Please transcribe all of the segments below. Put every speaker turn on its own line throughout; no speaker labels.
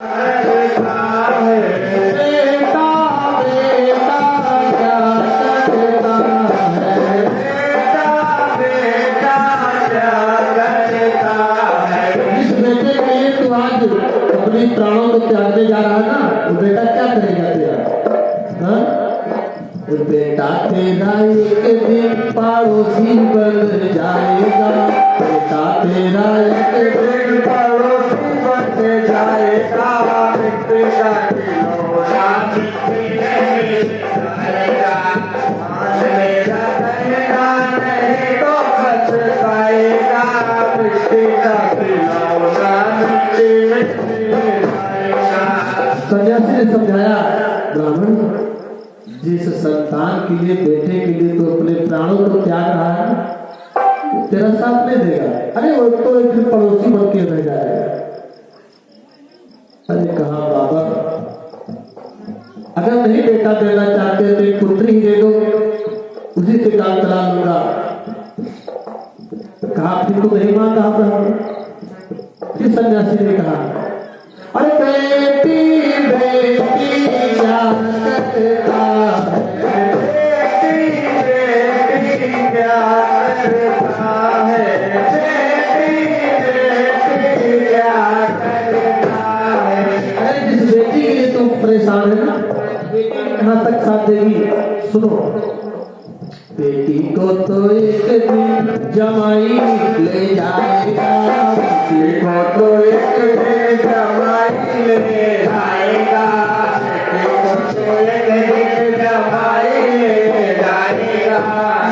अपने प्राणों को त्यागने जा रहा है ना, वो बेटा क्या करेगा तेरा? हाँ? वो बेटा तेरा एक दिन पड़ोसी बन जाएगा, बेटा तेरा एक दिन पड़ोसी बन जाएगा, मिट्टी का खिलौना मिट्टी में जाएगा, मेरा कहना नहीं तो पछताएगा, मिट्टी का खिलौना मिट्टी में जाएगा। सन्यासी ने समझाया, ब्राह्मण जिस संतान के लिए, बेटे के लिए तो अपने प्राणों को त्याग रहा है, तेरा साथ नहीं देगा। अरे वो तो एक पड़ोसी बन के रह जाएगा। अरे कहा बाबा, अगर नहीं बेटा देना चाहते तो एक पुत्री ही दे दो, उसी से काम चला लूंगा। कहा फिर तो नहीं मांगा ब्राह्मण। फिर सन्यासी ने कहा, अरे बेटी बेटी क्या करता है, बेटी बेटी क्या करता है, बेटी बेटी क्या करता है। अरे जिस बेटी के लिए तुम परेशान है ना, बेटी कहाँ तक साथ देगी? सुनो, बेटी को तो एक दिन जमाई ले जाएगा, बेटी को तो एक दिन जमाई ले जाएगा, बेटी को तो एक दिन जमाई ले जाएगा,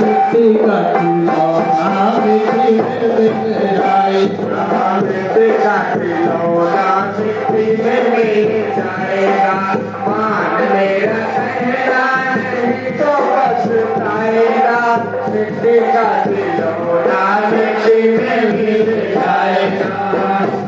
मिट्टी का खिलौना मिट्टी में मिल जाएगा, मिट्टी का खिलौना मिट्टी में मिल जाएगा, मान मेरा कहना नहीं तो पछताएगा, मिट्टी का